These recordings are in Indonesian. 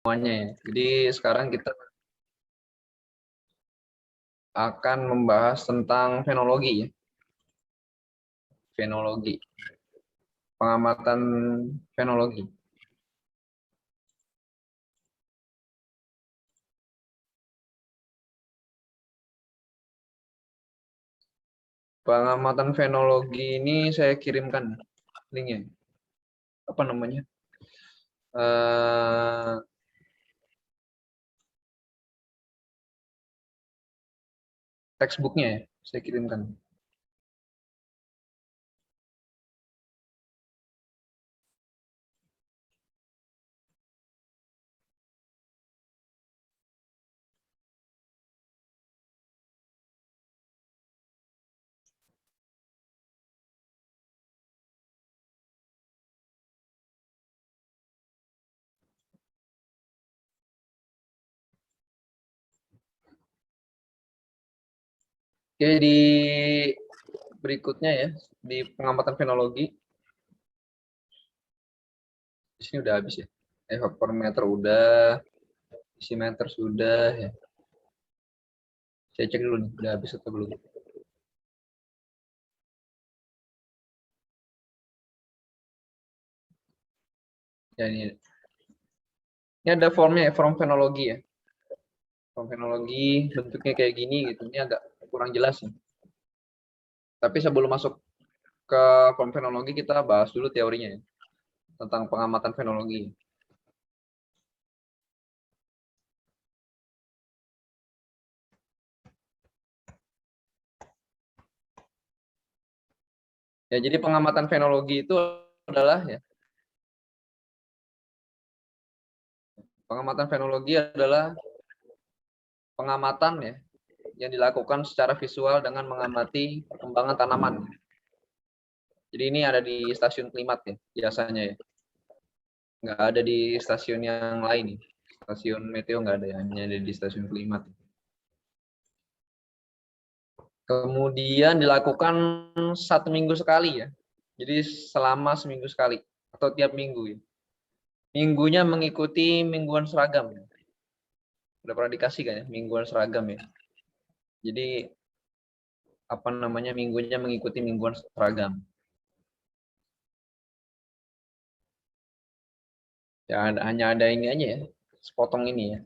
semuanya ya. Jadi sekarang kita akan membahas tentang fenologi ya. Fenologi, pengamatan fenologi. Pengamatan fenologi ini saya kirimkan linknya. Apa namanya? Textbooknya ya, saya kirimkan. Oke, di berikutnya ya, di pengamatan fenologi. Di sini udah habis ya. Evaporometer udah, dosimeter sudah ya. Saya cek dulu nih, udah habis atau belum. Ya, ini ada formnya ya, form fenologi ya. Form fenologi bentuknya kayak gini gitu. Ini agak kurang jelas ya. Tapi sebelum masuk ke form fenologi, kita bahas dulu teorinya ya, tentang pengamatan fenologi. Ya, jadi pengamatan fenologi itu adalah ya, pengamatan fenologi adalah pengamatan ya yang dilakukan secara visual dengan mengamati perkembangan tanaman. Jadi ini ada di stasiun klimat ya biasanya ya. Nggak ada di stasiun yang lain nih. Stasiun meteo nggak ada, hanya ada di stasiun klimat. Kemudian dilakukan 1 minggu sekali ya. Jadi selama seminggu sekali atau tiap minggu ya. Minggunya mengikuti mingguan seragam. Udah pernah dikasih kan ya, mingguan seragam ya. Jadi apa namanya, minggunya mengikuti mingguan seragam. Ya hanya ada ini aja ya, sepotong ini ya.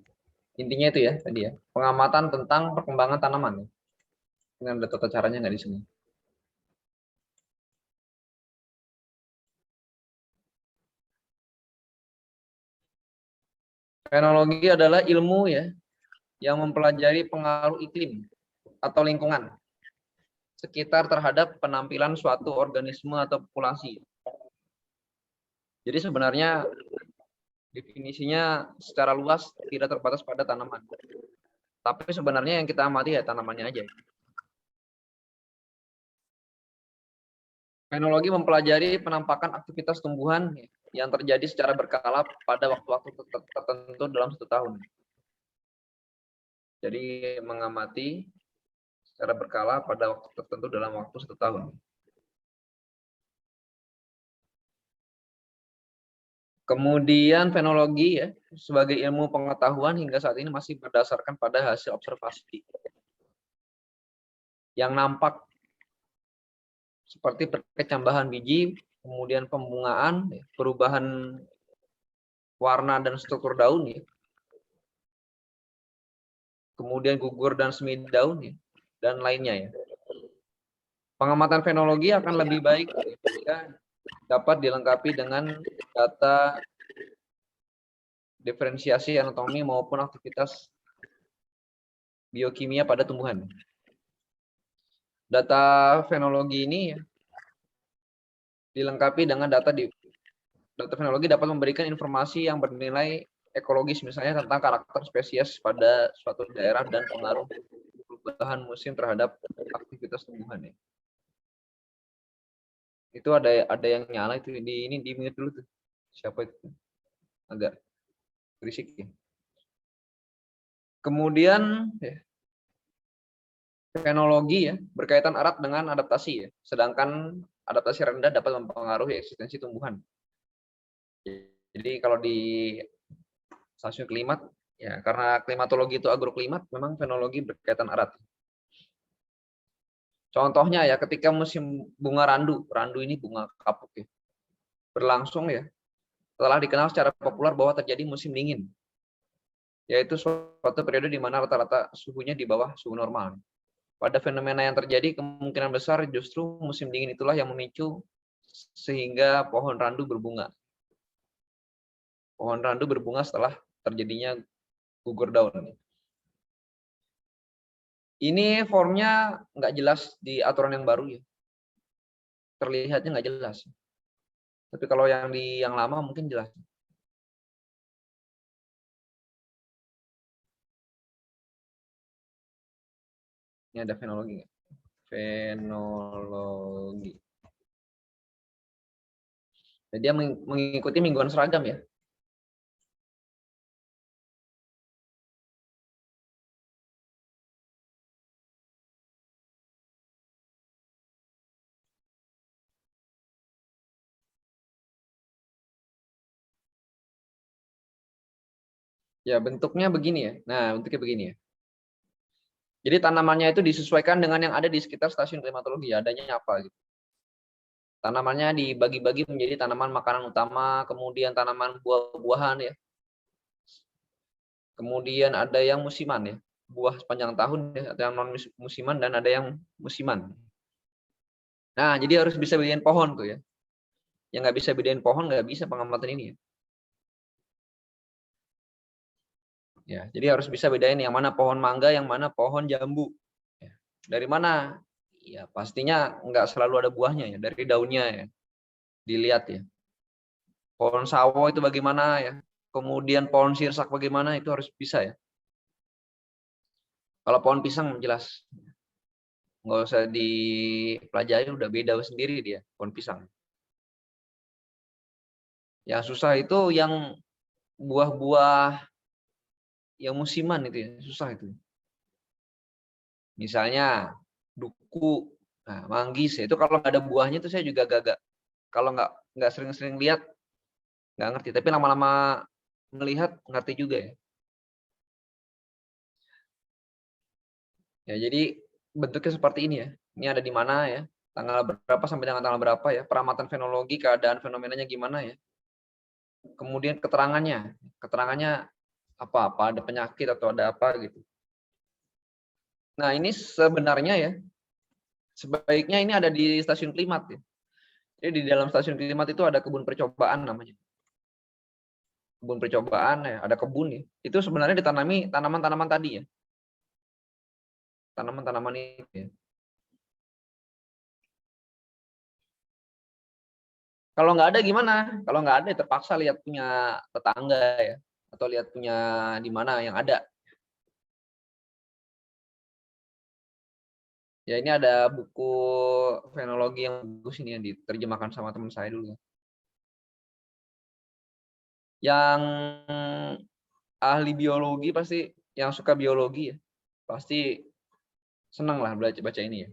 Intinya itu ya tadi ya, pengamatan tentang perkembangan tanaman. Ini ada tata caranya nggak di sini? Fenologi adalah ilmu ya yang mempelajari pengaruh iklim atau lingkungan sekitar terhadap penampilan suatu organisme atau populasi. Jadi sebenarnya definisinya secara luas tidak terbatas pada tanaman. Tapi sebenarnya yang kita amati ya tanamannya aja. Fenologi mempelajari penampakan aktivitas tumbuhan yang terjadi secara berkala pada waktu-waktu tertentu dalam 1 tahun. Jadi mengamati secara berkala pada waktu tertentu dalam waktu 1 tahun. Kemudian fenologi ya sebagai ilmu pengetahuan hingga saat ini masih berdasarkan pada hasil observasi yang nampak seperti perkecambahan biji, kemudian pembungaan, perubahan warna dan struktur daun ya, kemudian gugur dan semi daun ya, dan lainnya ya. Pengamatan fenologi akan lebih baik jika dapat dilengkapi dengan data diferensiasi anatomi maupun aktivitas biokimia pada tumbuhan. Data fenologi ini dilengkapi dengan data fenologi dapat memberikan informasi yang bernilai ekologis, misalnya tentang karakter spesies pada suatu daerah dan pengaruh perubahan musim terhadap aktivitas tumbuhan ya. Itu ada yang nyala itu di mute dulu tuh. Siapa itu? Agak berisik ya. Kemudian fenologi ya berkaitan erat dengan adaptasi ya. Sedangkan adaptasi rendah dapat mempengaruhi eksistensi tumbuhan. Jadi kalau di stasiun klimat, ya karena klimatologi itu agroklimat, memang fenologi berkaitan erat. Contohnya ya ketika musim bunga randu, randu ini bunga kapuk ya, berlangsung ya, telah dikenal secara populer bahwa terjadi musim dingin, yaitu suatu periode di mana rata-rata suhunya di bawah suhu normal. Pada fenomena yang terjadi, kemungkinan besar justru musim dingin itulah yang memicu sehingga pohon randu berbunga. Pohon randu berbunga setelah terjadinya gugur daun. Ini formnya nggak jelas di aturan yang baru ya. Terlihatnya nggak jelas. Tapi kalau yang di yang lama mungkin jelas. Ini ada fenologi nggak? Fenologi. Jadi dia mengikuti mingguan seragam ya. Ya bentuknya begini ya. Nah bentuknya begini ya. Jadi tanamannya itu disesuaikan dengan yang ada di sekitar stasiun klimatologi. Adanya apa gitu. Tanamannya dibagi-bagi menjadi tanaman makanan utama, kemudian tanaman buah-buahan ya. Kemudian ada yang musiman ya, buah sepanjang tahun ya, ada yang non musiman dan ada yang musiman. Nah, jadi harus bisa bedain pohon tuh ya. Yang nggak bisa bedain pohon nggak bisa pengamatan ini ya. Ya, jadi harus bisa bedain yang mana pohon mangga, yang mana pohon jambu. Ya. Dari mana? Ya pastinya nggak selalu ada buahnya ya, dari daunnya ya. Dilihat ya. Pohon sawo itu bagaimana ya. Kemudian pohon sirsak bagaimana itu harus bisa ya. Kalau pohon pisang jelas nggak usah dipelajari, udah beda sendiri dia pohon pisang. Yang susah itu yang buah-buah yang musiman itu ya, susah itu. Misalnya duku, nah, manggis ya, itu kalau nggak ada buahnya itu saya juga gagak. Kalau nggak sering-sering lihat nggak ngerti, tapi lama-lama melihat ngerti juga ya. Ya jadi bentuknya seperti ini ya. Ini ada di mana ya, tanggal berapa sampai dengan tanggal berapa ya, peramatan fenologi, keadaan fenomenanya gimana ya. Kemudian keterangannya apa ada penyakit atau ada apa gitu. Nah ini sebenarnya ya, sebaiknya ini ada di stasiun klimat ya. Jadi di dalam stasiun klimat itu ada kebun percobaan namanya. Kebun percobaan ya, ada kebun ya. Itu sebenarnya ditanami tanaman-tanaman tadi ya. Tanaman-tanaman itu ya. Kalau nggak ada gimana? Kalau nggak ada ya terpaksa lihat punya tetangga ya. Atau lihat punya di mana yang ada. Ya ini ada buku fenologi yang bagus ini yang diterjemahkan sama teman saya dulu. Yang ahli biologi pasti, yang suka biologi ya, pasti senang lah baca ini ya.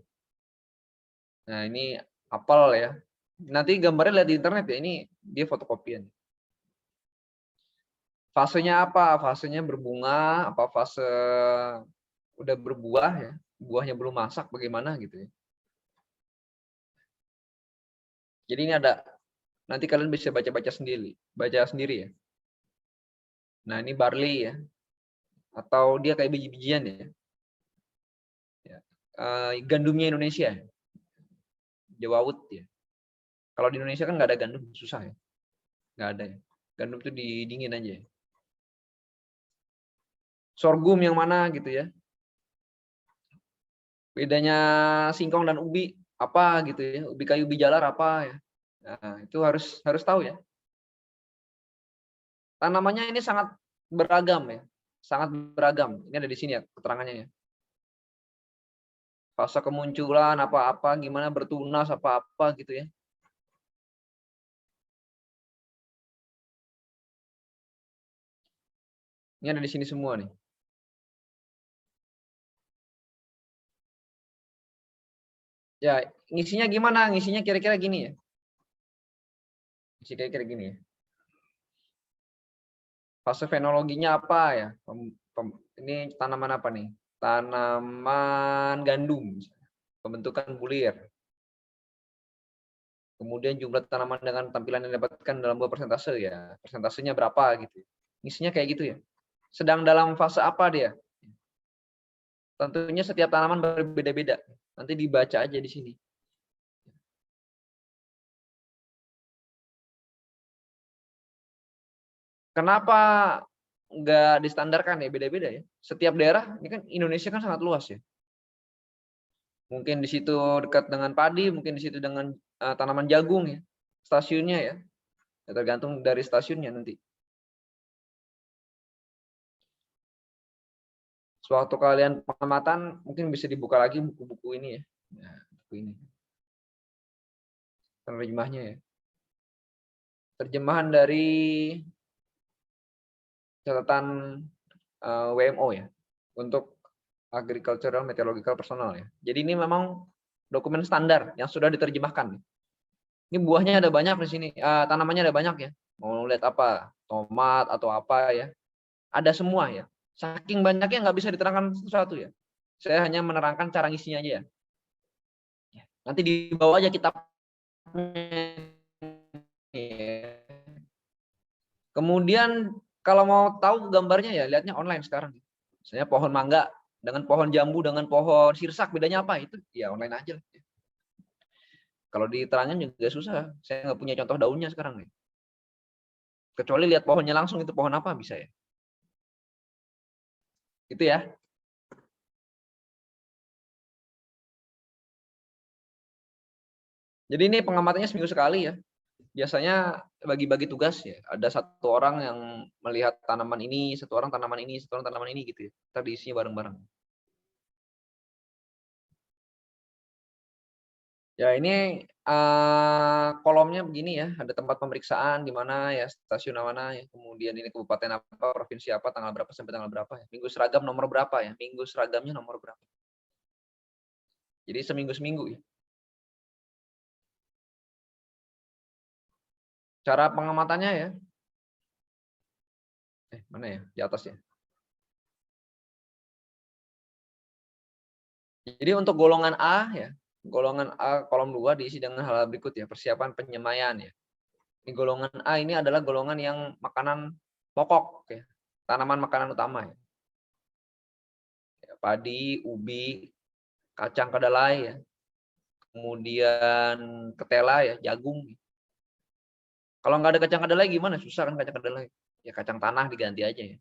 Nah ini apel ya. Nanti gambarnya lihat di internet ya, ini dia fotokopian. Fasenya apa? Fasenya berbunga, apa fase udah berbuah ya, buahnya belum masak bagaimana gitu ya. Jadi ini ada, nanti kalian bisa baca baca sendiri ya. Nah ini barley ya, atau dia kayak biji-bijian ya. Gandumnya Indonesia, Jawa Wut ya. Kalau di Indonesia kan nggak ada gandum, susah ya, nggak ada ya. Gandum itu dingin aja ya. Sorghum yang mana gitu ya. Bedanya singkong dan ubi apa gitu ya, ubi kayu, ubi jalar apa ya. Nah, itu harus tahu ya. Tanamannya ini sangat beragam ya. Sangat beragam. Ini ada di sini ya keterangannya ya. Fase kemunculan apa-apa, gimana bertunas apa-apa gitu ya. Ini ada di sini semua nih. Ya, ngisinya gimana? Ngisinya kira-kira gini ya. Ngisi kira-kira gini ya. Fase fenologinya apa ya? Ini tanaman apa nih? Tanaman gandum, pembentukan bulir. Kemudian jumlah tanaman dengan tampilan yang didapatkan dalam buah persentase ya. Persentasenya berapa gitu. Isinya kayak gitu ya. Sedang dalam fase apa dia? Tentunya setiap tanaman berbeda-beda. Nanti dibaca aja di sini. Kenapa nggak distandarkan ya, beda-beda ya. Setiap daerah, ini kan Indonesia kan sangat luas ya. Mungkin di situ dekat dengan padi, mungkin di situ dengan tanaman jagung ya. Stasiunnya ya. Ya, tergantung dari stasiunnya nanti. Suatu kalian pengamatan, mungkin bisa dibuka lagi buku-buku ini ya. Nah, buku ini. Terjemahnya ya. Terjemahan dari catatan WMO ya. Untuk Agricultural Meteorological Personnel ya. Jadi ini memang dokumen standar yang sudah diterjemahkan. Ini buahnya ada banyak di sini, tanamannya ada banyak ya. Mau lihat apa, tomat atau apa ya, ada semua ya. Saking banyaknya nggak bisa diterangkan satu-satu ya. Saya hanya menerangkan cara ngisinya aja ya. Nanti dibawa aja kitabnya. Kemudian kalau mau tahu gambarnya ya lihatnya online sekarang. Misalnya pohon mangga dengan pohon jambu dengan pohon sirsak bedanya apa itu ya online aja. Kalau diterangin juga susah. Saya nggak punya contoh daunnya sekarang nih. Kecuali lihat pohonnya langsung itu pohon apa bisa ya. Itu ya. Jadi ini pengamatannya seminggu sekali ya. Biasanya bagi-bagi tugas ya. Ada satu orang yang melihat tanaman ini, satu orang tanaman ini, satu orang tanaman ini gitu ya. Ntar diisinya bareng-bareng. Ya ini kolomnya begini ya. Ada tempat pemeriksaan di mana ya, stasiun mana ya. Kemudian ini kabupaten apa, provinsi apa, tanggal berapa sampai tanggal berapa ya. Minggu seragam nomor berapa ya. Minggu seragamnya nomor berapa. Jadi seminggu-seminggu ya. Cara pengamatannya ya. Mana ya? Di atas ya. Jadi untuk golongan A ya, golongan A kolom 2 diisi dengan hal berikut ya, persiapan penyemaian ya. Di golongan A ini adalah golongan yang makanan pokok ya, tanaman makanan utama ya. Padi, ubi, kacang kedelai ya. Kemudian ketela ya, jagung. Kalau nggak ada kacang kedelai gimana? Susah kan kacang kedelai. Ya kacang tanah diganti aja ya.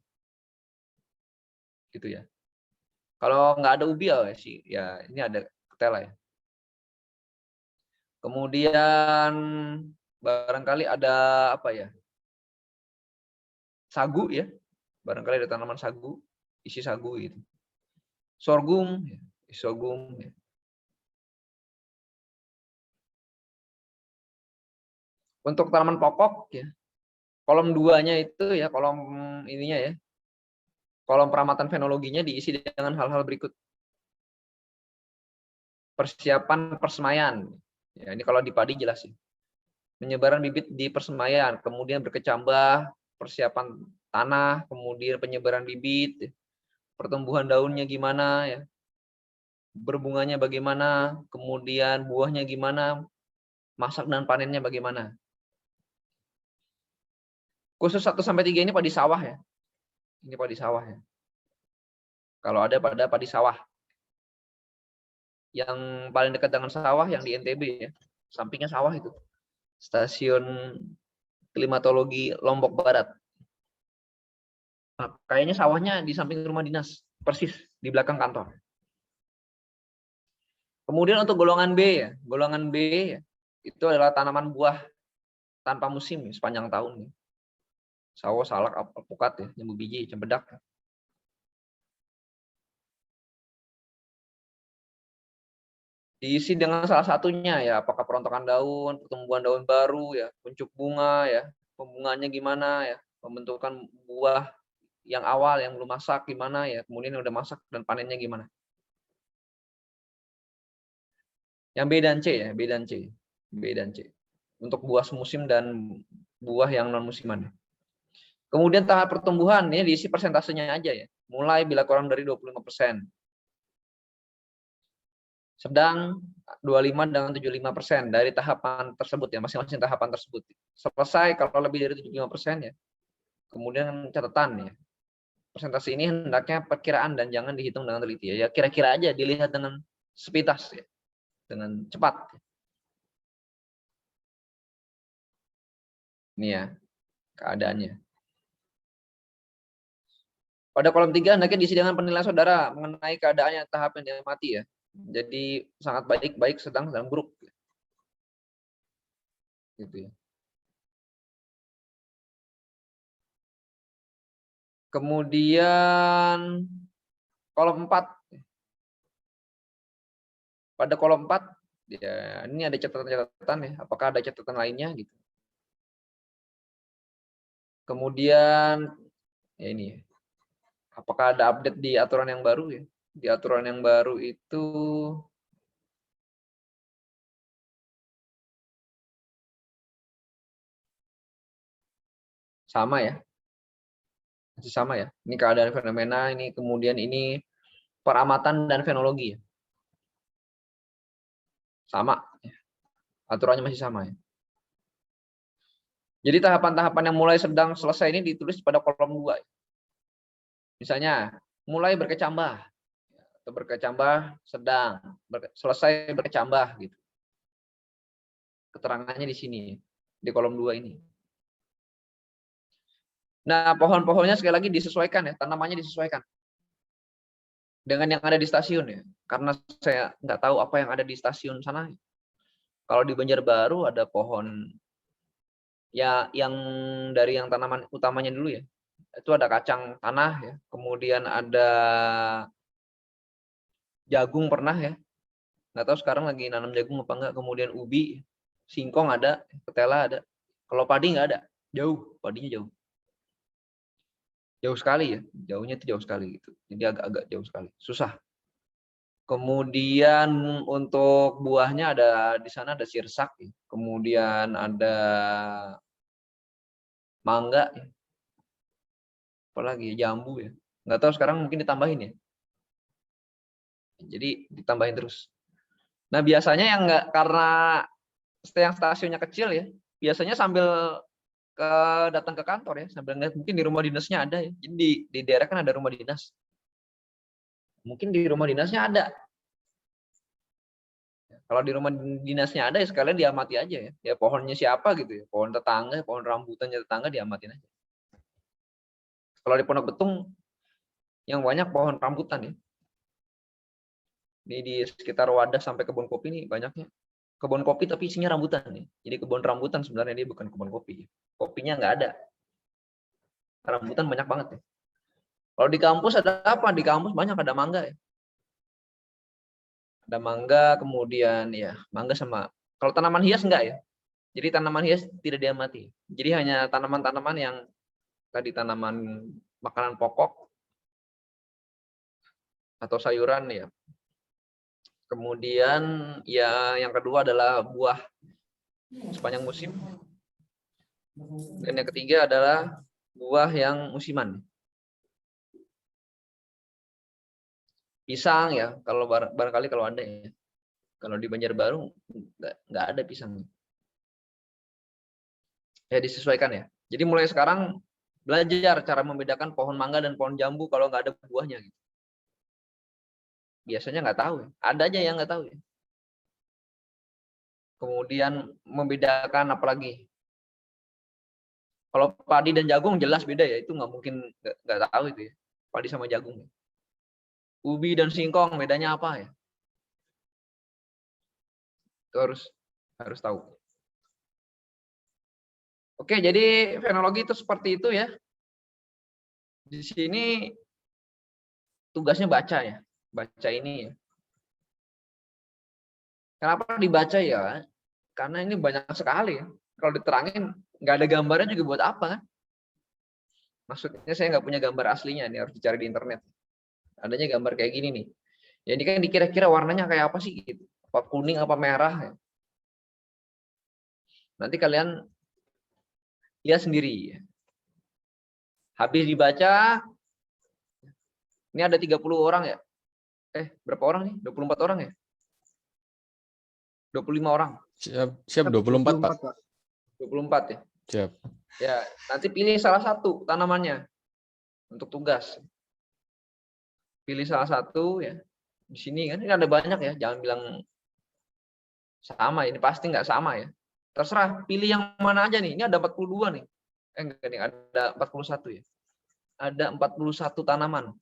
Gitu ya. Kalau nggak ada ubi ya sih, ya ini ada ketela ya. Kemudian barangkali ada apa ya? Sagu ya. Barangkali ada tanaman sagu, isi sagu gitu. Sorghum, ya, sorghum. Ya. Untuk tanaman pokok ya, kolom 2-nya itu ya, kolom ininya ya. Kolom peramatan fenologinya diisi dengan hal-hal berikut. Persiapan persemaian. Ya, ini kalau di padi jelas ya. Penyebaran bibit di persemaian, kemudian berkecambah, persiapan tanah, kemudian penyebaran bibit, pertumbuhan daunnya gimana ya. Berbunganya bagaimana, kemudian buahnya gimana, masak dan panennya bagaimana. Khusus 1 sampai 3 ini padi sawah ya. Ini padi sawah ya. Kalau ada pada padi sawah. Yang paling dekat dengan sawah yang di NTB ya. Sampingnya sawah itu. Stasiun klimatologi Lombok Barat. Nah, kayaknya sawahnya di samping rumah dinas, persis di belakang kantor. Kemudian untuk golongan B ya. Golongan B ya, itu adalah tanaman buah tanpa musim ya, sepanjang tahun. Ya. Sawo, salak, alpukat ya, jambu biji, cempedak. Ya. Diisi dengan salah satunya ya, apakah perontokan daun, pertumbuhan daun baru ya, kuncup bunga ya, pembunganya gimana ya, pembentukan buah yang awal yang belum masak gimana ya, kemudian yang udah masak dan panennya gimana. Yang B dan C ya, B dan C. B dan C. Untuk buah semusim dan buah yang non musiman. Kemudian tahap pertumbuhan, ini diisi persentasenya aja ya. Mulai bila kurang dari 25%. Sedang 25 dengan 75% dari tahapan tersebut ya, masing-masing tahapan tersebut. Selesai kalau lebih dari 75% ya. Kemudian catatan ya. Persentase ini hendaknya perkiraan dan jangan dihitung dengan teliti ya. Kira-kira aja dilihat dengan sepintas ya. Dengan cepat. Ini ya keadaannya. Pada kolom 3 hendaknya diisi dengan penilaian saudara mengenai keadaannya tahap yang diamati ya. Jadi sangat baik, baik, sedang buruk. Gitu ya. Kemudian kolom 4. Pada kolom 4 ya, ini ada catatan-catatan ya. Apakah ada catatan lainnya gitu. Kemudian ya ini ya. Apakah ada update di aturan yang baru ya? Di aturan yang baru itu sama ya. Masih sama ya. Ini keadaan fenomena, ini kemudian ini peramatan dan fenologi ya. Sama. Aturannya masih sama ya. Jadi tahapan-tahapan yang mulai sedang selesai ini ditulis pada kolom 2. Misalnya, mulai berkecambah atau berkecambah sedang, selesai berkecambah gitu. Keterangannya di sini di kolom 2 ini. Nah, pohon-pohonnya sekali lagi disesuaikan ya, tanamannya disesuaikan dengan yang ada di stasiun ya. Karena saya nggak tahu apa yang ada di stasiun sana. Kalau di Banjarbaru ada pohon ya yang dari yang tanaman utamanya dulu ya. Itu ada kacang tanah ya, kemudian ada jagung pernah ya. Nggak tahu sekarang lagi nanam jagung apa enggak, kemudian ubi, singkong ada, ketela ada. Kalau padi nggak ada, jauh, padinya jauh. Jauh sekali ya, jauhnya itu jauh sekali gitu. Jadi agak-agak jauh sekali, susah. Kemudian untuk buahnya ada di sana ada sirsak, ya. Kemudian ada mangga, ya. Apalagi jambu ya. Nggak tahu sekarang mungkin ditambahin ya. Jadi ditambahin terus. Nah biasanya yang nggak karena yang stasiunnya kecil ya, biasanya sambil datang ke kantor ya, sambil ngeliat mungkin di rumah dinasnya ada ya. Jadi di daerah kan ada rumah dinas. Mungkin di rumah dinasnya ada. Kalau di rumah dinasnya ada ya sekalian diamati aja ya. Ya pohonnya siapa gitu ya. Pohon tetangga, pohon rambutannya tetangga diamatin aja. Kalau di Pondok Betung yang banyak pohon rambutan ya. Ini di sekitar Wadah sampai kebun kopi ini banyaknya. Kebun kopi tapi isinya rambutan nih. Jadi kebun rambutan sebenarnya dia bukan kebun kopi. Kopinya nggak ada. Rambutan banyak banget ya. Kalau di kampus ada apa? Di kampus banyak ada mangga ya. Ada mangga, kemudian ya mangga sama. Kalau tanaman hias enggak ya. Jadi tanaman hias tidak diamati. Jadi hanya tanaman-tanaman yang tadi tanaman makanan pokok atau sayuran ya. Kemudian ya yang kedua adalah buah sepanjang musim. Dan yang ketiga adalah buah yang musiman. Pisang ya, kalau barangkali kalau ada ya. Kalau di Banjarbaru nggak ada pisang. Ya disesuaikan ya. Jadi mulai sekarang belajar cara membedakan pohon mangga dan pohon jambu kalau nggak ada buahnya. Gitu. Biasanya nggak tahu. Ya. Ada aja yang nggak tahu. Ya. Kemudian membedakan apalagi. Kalau padi dan jagung jelas beda ya. Itu nggak mungkin nggak tahu itu ya. Padi sama jagung. Ubi dan singkong bedanya apa ya? Itu harus tahu. Oke, jadi fenologi itu seperti itu ya. Di sini tugasnya baca ya. Baca ini ya. Kenapa dibaca ya? Karena ini banyak sekali ya. Kalau diterangin nggak ada gambarnya juga buat apa kan? Maksudnya saya nggak punya gambar aslinya, ini harus dicari di internet. Adanya gambar kayak gini nih. Ya ini kan dikira-kira warnanya kayak apa sih gitu. Apa kuning apa merah ya. Nanti kalian lihat sendiri ya. Habis dibaca, ini ada 30 orang ya? Berapa orang nih? 24 orang ya? 25 orang. Siap 24, Pak. 24 ya? Siap. Ya, nanti pilih salah satu tanamannya untuk tugas. Pilih salah satu ya. Di sini kan ini ada banyak ya, jangan bilang sama, ini pasti nggak sama ya. Terserah, pilih yang mana aja nih. Ini ada 42 nih. Enggak nih, ada 41 ya. Ada 41 tanaman.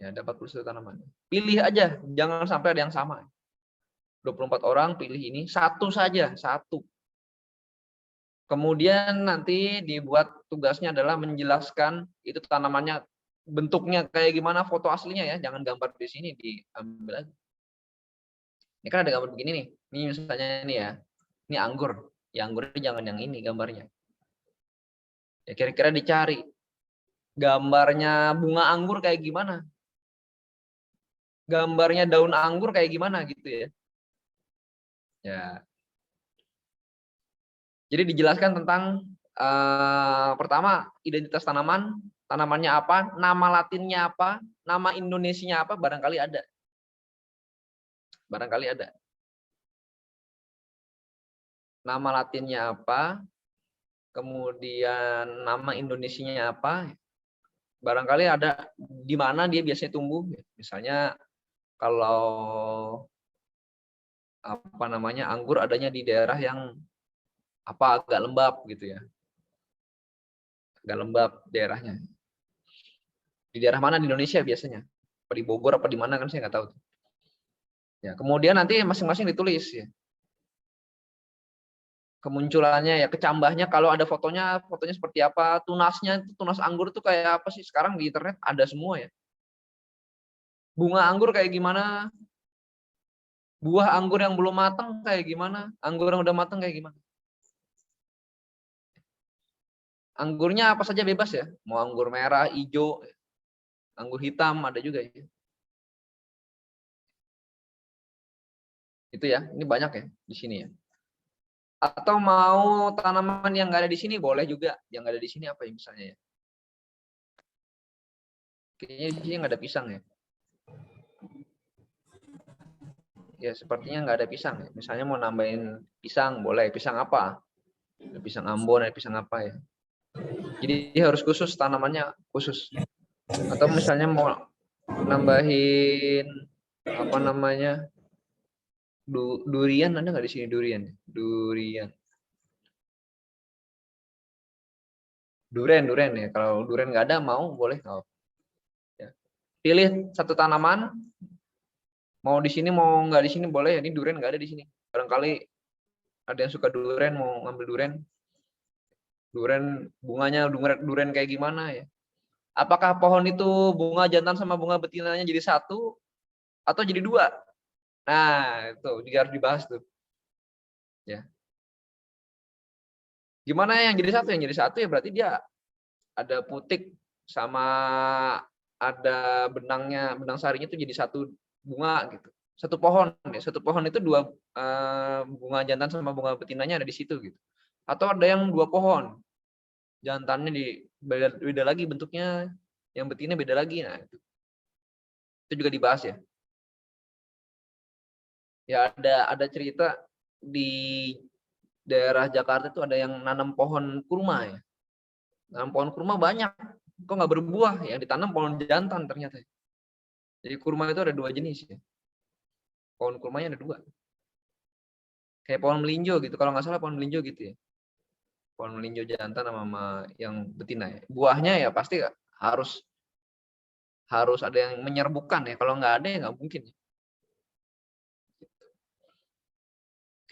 Ya, ada 41 tanaman. Pilih aja, jangan sampai ada yang sama. 24 orang pilih ini, satu saja, satu. Kemudian nanti dibuat tugasnya adalah menjelaskan itu tanamannya bentuknya kayak gimana, foto aslinya ya, jangan gambar di sini, diambil aja. Ini kan ada gambar begini nih. Ini misalnya ini ya. Ini anggur. Ya anggurnya jangan yang ini gambarnya. Ya kira-kira dicari gambarnya bunga anggur kayak gimana? Gambarnya daun anggur kayak gimana gitu ya. Ya. Jadi dijelaskan tentang pertama identitas tanaman, tanamannya apa, nama latinnya apa, nama Indonesianya apa, barangkali ada. Barangkali ada. Nama latinnya apa, kemudian nama Indonesianya apa, barangkali ada di mana dia biasanya tumbuh. Misalnya kalau apa namanya anggur adanya di daerah yang apa agak lembab gitu ya, agak lembab daerahnya. Di daerah mana di Indonesia biasanya? Apa di Bogor apa di mana kan saya nggak tahu. Ya kemudian nanti masing-masing ditulis ya. Kemunculannya ya, kecambahnya kalau ada fotonya, fotonya seperti apa, tunasnya, tunas anggur itu kayak apa sih, sekarang di internet ada semua ya. Bunga anggur kayak gimana, buah anggur yang belum matang kayak gimana, anggur yang udah matang kayak gimana. Anggurnya apa saja bebas ya, mau anggur merah, hijau, anggur hitam ada juga ya. Itu ya, ini banyak ya di sini ya. Atau mau tanaman yang nggak ada di sini boleh juga, yang nggak ada di sini apa ya misalnya ya. Kayaknya di sini nggak ada pisang ya. Ya sepertinya nggak ada pisang ya. Misalnya mau nambahin pisang boleh, pisang apa? Pisang Ambon, pisang apa ya. Jadi harus khusus, tanamannya khusus. Atau misalnya mau nambahin apa namanya durian, ada nggak di sini durian? Duren ya. Kalau duren nggak ada mau boleh nggak? Ya. Pilih satu tanaman, mau di sini mau nggak di sini boleh. Ini duren nggak ada di sini. Barangkali ada yang suka duren mau ngambil duren. Duren bunganya duren kayak gimana ya? Apakah pohon itu bunga jantan sama bunga betinanya jadi satu atau jadi dua? Nah, itu juga harus dibahas tuh. Ya. Gimana yang jadi satu? Yang jadi satu ya berarti dia ada putik sama ada benangnya, benang sarinya itu jadi satu bunga gitu. Satu pohon ya. Satu pohon itu dua bunga jantan sama bunga betinanya ada di situ gitu. Atau ada yang dua pohon. Jantannya di beda lagi bentuknya, yang betina beda lagi. Nah, itu juga dibahas ya. Ya ada cerita di daerah Jakarta itu ada yang nanam pohon kurma ya. Nanam pohon kurma banyak, kok nggak berbuah, yang ditanam pohon jantan ternyata. Jadi kurma itu ada dua jenis ya. Pohon kurmanya ada dua. Kayak pohon melinjo gitu, kalau nggak salah pohon melinjo gitu ya. Pohon melinjo jantan sama yang betina ya. Buahnya ya pasti harus ada yang menyerbukan ya. Kalau nggak ada ya nggak mungkin.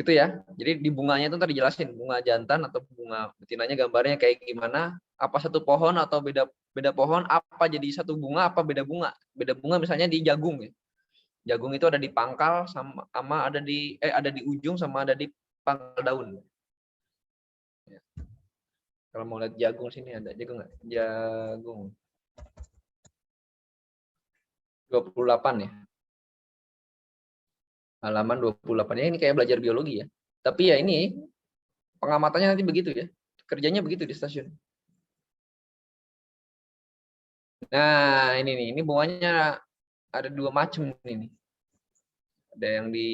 Gitu ya. Jadi di bunganya itu tadi jelasin bunga jantan atau bunga betinanya gambarnya kayak gimana, apa satu pohon atau beda pohon, apa jadi satu bunga apa beda bunga. Beda bunga misalnya di jagung ya. Jagung itu ada di pangkal sama ada di ujung sama ada di pangkal daun. Ya. Kalau mau lihat jagung sini ada jagung nggak? Jagung 28 ya. Halaman 28 ya, ini kayak belajar biologi ya. Tapi ya ini pengamatannya nanti begitu ya. Kerjanya begitu di stasiun. Nah, ini nih, ini bunganya ada dua macam ini. Ada yang di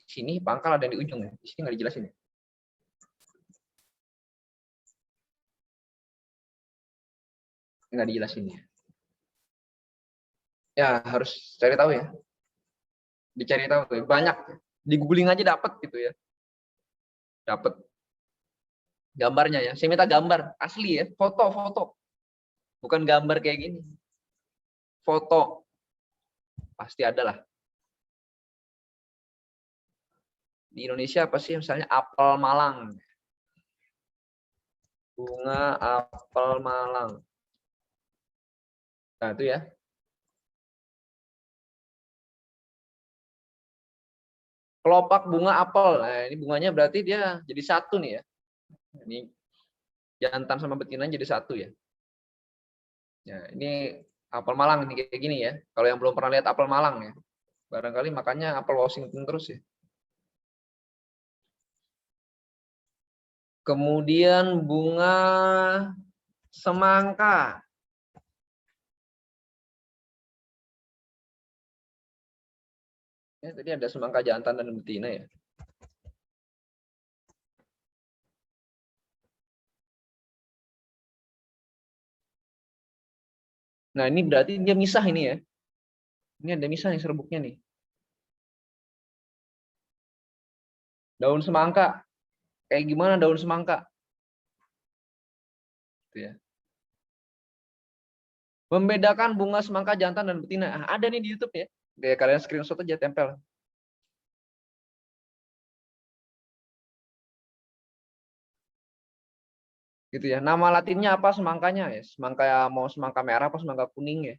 sini pangkal, ada yang di ujung. Di sini nggak dijelasin. Nggak dijelasin ya. Ya harus cari tahu ya. Dicari tahu tuh. Banyak. Di googling aja dapat gitu ya. Dapat gambarnya ya. Saya minta gambar asli ya, foto-foto. Bukan gambar kayak gini. Foto. Pasti ada lah. Di Indonesia apa sih misalnya apel Malang. Bunga apel Malang. Nah, itu ya. Kelopak bunga apel. Nah, ini bunganya berarti dia jadi satu nih ya. Ini jantan sama betina jadi satu ya. Ya, ini apel Malang ini kayak gini ya. Kalau yang belum pernah lihat apel Malang ya. Barangkali makanya apel Washington terus ya. Kemudian bunga semangka. Ya, tadi ada semangka jantan dan betina ya. Nah, ini berarti dia misah ini ya. Ini ada misah nih serbuknya nih. Daun semangka. Kayak gimana daun semangka? Gitu ya. Membedakan bunga semangka jantan dan betina. Ah, ada nih di YouTube ya. Kayak kalian screenshot aja tempel. Gitu ya. Nama latinnya apa semangkanya ya? Semangka mau semangka merah apa semangka kuning ya?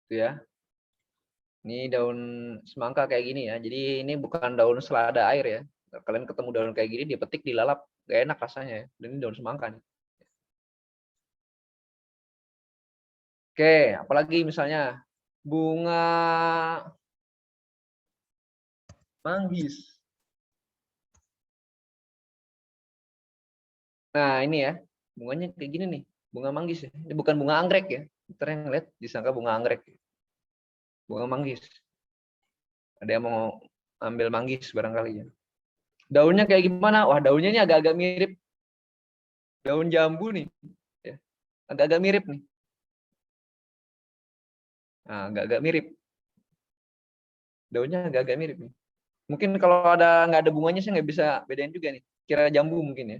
Gitu ya. Ini daun semangka kayak gini ya. Jadi ini bukan daun selada air ya. Kalian ketemu daun kayak gini dipetik dilalap, gak enak rasanya ya. Dan ini daun semangka nih. Oke, apalagi misalnya bunga manggis. Nah, ini ya. Bunganya kayak gini nih. Bunga manggis ya. Ini bukan bunga anggrek ya. Ntar yang lihat disangka bunga anggrek. Bunga manggis. Ada yang mau ambil manggis barangkali ya. Daunnya kayak gimana? Wah, daunnya ini agak-agak mirip daun jambu nih. Ya. Agak-agak mirip nih. Nah, agak-agak mirip. Daunnya agak-agak mirip nih. Mungkin kalau nggak ada bunganya saya nggak bisa bedain juga nih. Kira jambu mungkin ya.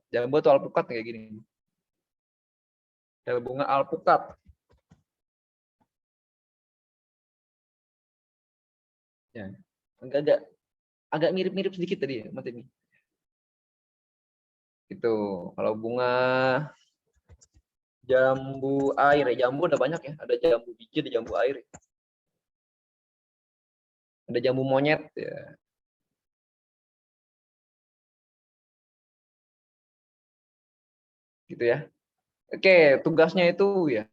Jambu atau alpukat kayak gini. Ada bunga alpukat. Ya. Agak mirip-mirip sedikit tadi ya, Mas ini. Itu kalau bunga jambu air ya, jambu ada banyak ya. Ada jambu biji, ada jambu air. Ada jambu monyet ya. Gitu ya. Oke, tugasnya itu ya.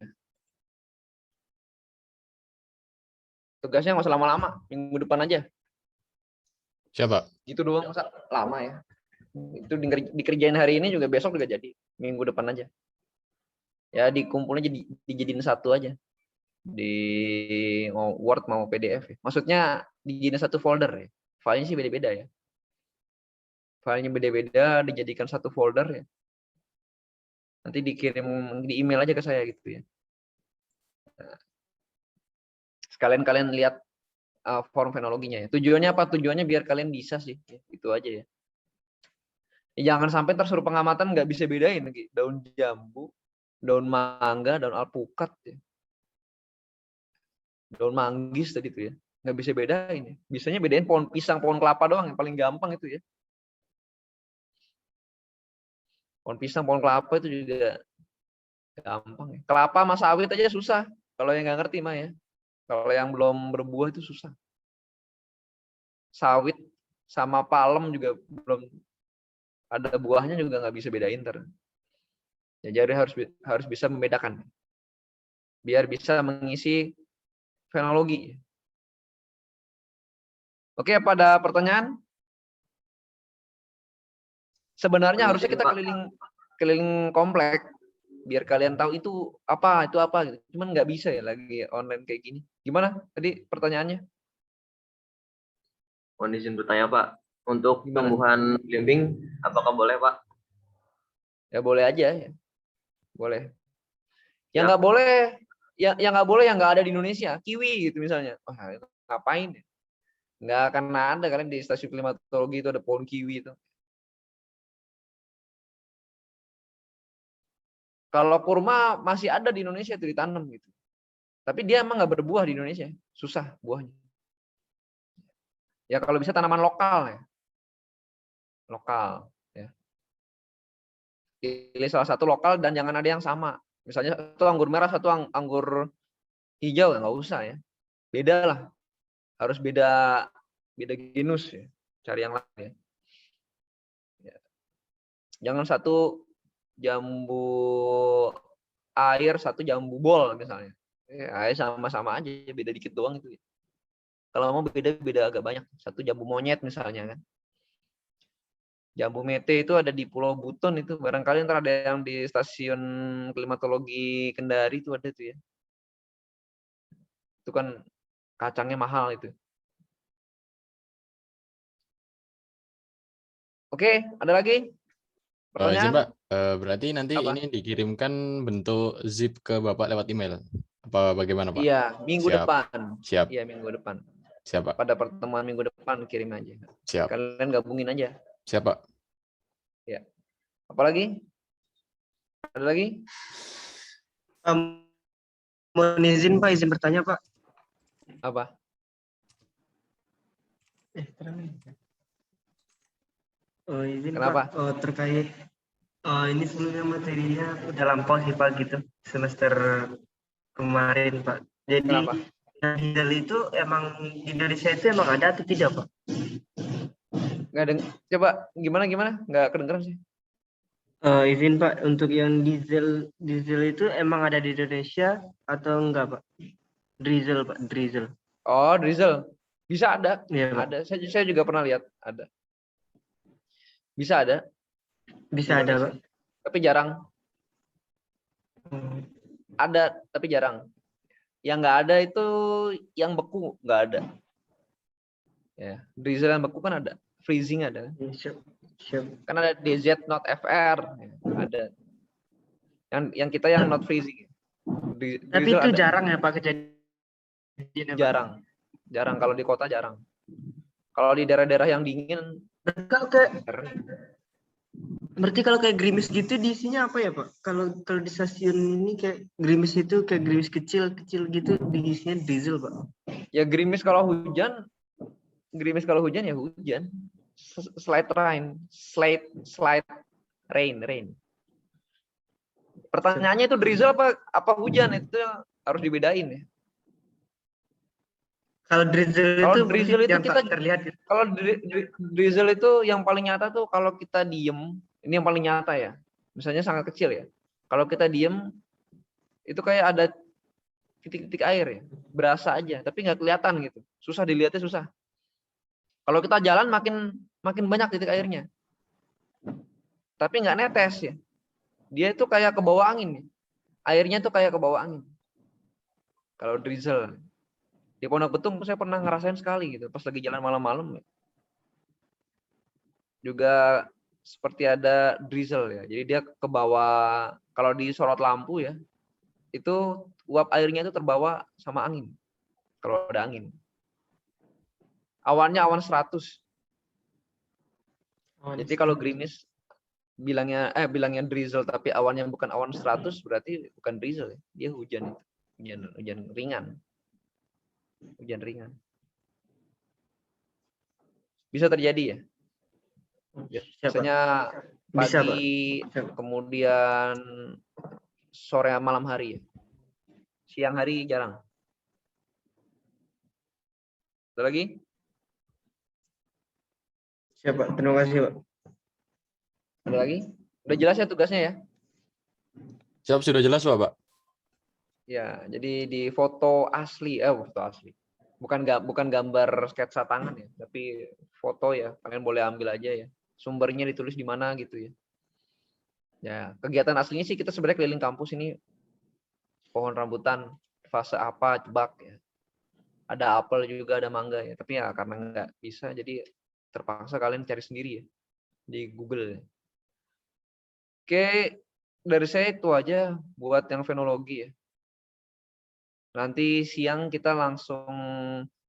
Tugasnya nggak usah lama-lama, minggu depan aja. Siapa? Gitu doang, masa lama ya. Itu dikerjain hari ini juga besok juga jadi. Minggu depan aja. Ya dikumpulnya dijadiin satu aja. Di Word mau PDF ya. Maksudnya dijadiin satu folder ya. Filenya sih beda-beda ya. Filenya beda-beda dijadikan satu folder ya. Nanti dikirim di email aja ke saya gitu ya. Sekalian kalian lihat form fenologinya ya. Tujuannya apa? Tujuannya biar kalian bisa sih. Ya, itu aja ya. Jangan sampai tersuruh pengamatan nggak bisa bedain daun jambu, daun mangga, daun alpukat, ya. Daun manggis tadi tuh ya. Nggak bisa bedain ya. Bisanya bedain pohon pisang, pohon kelapa doang yang paling gampang itu ya. Pohon pisang, pohon kelapa itu juga gampang ya. Kelapa sama sawit aja susah. Kalau yang nggak ngerti mah ya. Kalau yang belum berbuah itu susah. Sawit sama palem juga belum ada buahnya juga nggak bisa bedain ter. Ya, jadi harus bisa membedakan. Biar bisa mengisi fenologi. Oke, pada pertanyaan? Sebenarnya harusnya kita keliling komplek biar kalian tahu itu apa gitu. Cuman nggak bisa ya lagi online kayak gini. Gimana tadi pertanyaannya? Mohon izin bertanya Pak, untuk Gimana? tumbuhan belimbing apakah boleh Pak? Ya boleh aja ya. Boleh. Yang Ya. nggak boleh, yang nggak boleh yang nggak ada di Indonesia, kiwi gitu misalnya. Wah, itu ngapain ya? Nggak akan ada kalian di stasiun klimatologi itu ada pohon kiwi itu. Kalau kurma masih ada di Indonesia itu ditanam gitu. Tapi dia emang nggak berbuah di Indonesia, susah buahnya. Ya kalau bisa tanaman lokal ya. Lokal ya. Pilih salah satu lokal dan jangan ada yang sama. Misalnya satu anggur merah, satu anggur hijau, nggak usah ya. Beda lah. Harus beda genus ya. Cari yang lain ya. Ya. Jangan satu jambu air, satu jambu bol misalnya. Ya, sama-sama aja, beda dikit doang itu. Kalau mau beda agak banyak. Satu jambu monyet misalnya kan. Jambu mete itu ada di Pulau Buton itu. Barangkali ntar ada yang di stasiun klimatologi Kendari itu ada tuh ya. Itu kan kacangnya mahal itu. Oke, ada lagi? Izin Pertanyaan? Pak, berarti nanti Apa? ini dikirimkan bentuk zip ke Bapak lewat email. Apa bagaimana Pak? Iya, minggu Siap. depan. Siap, Iya, minggu depan. siap Pak. Pada pertemuan minggu depan kirim aja. Siap, Kalian gabungin aja. siap Pak. Ya. Apalagi? Ada lagi? Mohon izin Pak, izin bertanya Pak. Apa? Izin Kenapa? Pak, terkait ini sebenarnya materinya udah lampau sih Pak gitu semester kemarin Pak. Jadi Kenapa? yang diesel itu emang di Indonesia itu emang ada atau tidak Pak? Nggak ada. Coba gimana? Nggak kedengeran sih. Izin Pak, untuk yang diesel itu emang ada di Indonesia atau enggak Pak? Diesel Pak, diesel. Oh, diesel. Bisa ada. Iya Pak. Ada. Saya juga pernah lihat. Ada. Bisa ada. Bisa ada Pak. Tapi jarang. Ada, tapi jarang. Yang nggak ada itu yang beku. Nggak ada. Ya, diesel yang beku kan ada. Freezing ada. Siap. Kan ada DZ not FR. Ya, ada. Yang kita yang not freezing. Tapi Diesel itu ada. jarang ya Pak kejadian. Jarang. Kalau di kota jarang. Kalau di daerah-daerah yang dingin. Berarti kalau kayak gerimis gitu diisinya apa ya Pak? Kalau di stasiun ini kayak gerimis itu kayak gerimis kecil gitu diisinya diesel Pak. Ya gerimis kalau hujan ya hujan. Slight rain. Pertanyaannya itu diesel apa hujan, itu yang harus dibedain ya. Kalau diesel itu yang kita terlihat. Kalau diesel itu yang paling nyata tuh kalau kita diem, ini yang paling nyata ya. Misalnya sangat kecil ya. Kalau kita diem itu kayak ada titik-titik air ya, berasa aja, tapi nggak kelihatan gitu. Susah dilihatnya, susah. Kalau kita jalan makin banyak titik airnya. Tapi nggak netes ya. Dia itu kayak ke bawah angin. Airnya tuh kayak ke bawah angin. Kalau diesel. Di Pondok Betung saya pernah ngerasain sekali gitu, pas lagi jalan malam-malam. Juga seperti ada drizzle ya. Jadi dia ke bawah, kalau disorot lampu ya, itu uap airnya itu terbawa sama angin. Kalau ada angin. Awannya awan 100. Jadi kalau gerimis bilangnya drizzle tapi awannya bukan awan 100 berarti bukan drizzle ya. Dia hujan ringan. Hujan ringan. Bisa terjadi ya. Biasanya pagi, kemudian sore malam hari ya. Siang hari jarang. Ada lagi? Siap Pak, terima kasih Pak. Ada lagi? Udah jelas ya tugasnya ya? Siap, sudah jelas Pak. Ya, jadi di foto asli. Bukan gambar sketsa tangan ya, tapi foto ya. Kalian boleh ambil aja ya. Sumbernya ditulis di mana gitu ya. Ya, kegiatan aslinya sih kita sebenarnya keliling kampus ini, pohon rambutan, fase apa, jebak ya. Ada apel juga, ada mangga ya. Tapi ya karena nggak bisa, jadi terpaksa kalian cari sendiri ya di Google. Ya. Oke, dari saya itu aja buat yang fenologi ya. Nanti siang kita langsung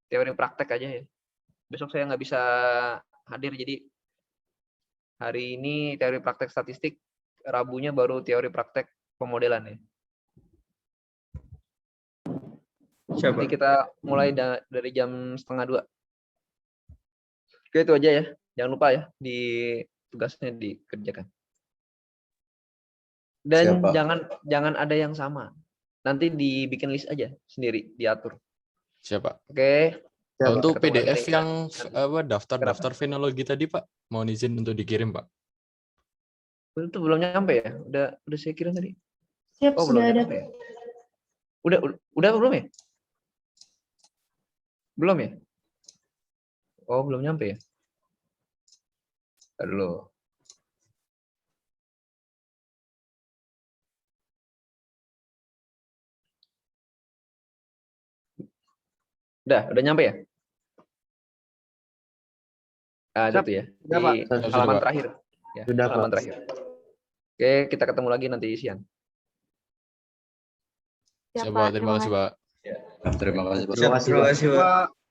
teori praktek aja ya. Besok saya nggak bisa hadir, jadi hari ini teori praktek statistik, Rabunya baru teori praktek pemodelan ya. Nanti kita mulai dari jam 1:30. Oke, itu aja ya. Jangan lupa ya, di tugasnya dikerjakan. Dan Siap, Pak. jangan ada yang sama. Nanti dibikin list aja sendiri, diatur. Siapa? Oke. Untuk Ketemu lagi. PDF yang daftar fenologi tadi, Pak, mau izin untuk dikirim, Pak. Itu belum nyampe ya? Udah saya kirim tadi. Siap, Oh, sudah belum ada. nyampe ya? Udah belum ya? Belum ya? Oh, belum nyampe ya? Ntar dulu. Udah nyampe ya? Ah, itu tuh ya. Di Pak. halaman Pak. terakhir. Ya, Sudah, halaman Pak. terakhir. Oke, kita ketemu lagi nanti siang. Siap, Siap, Pak. Pak. Terima kasih, Pak. Terima kasih, Pak. Terima kasih, Pak.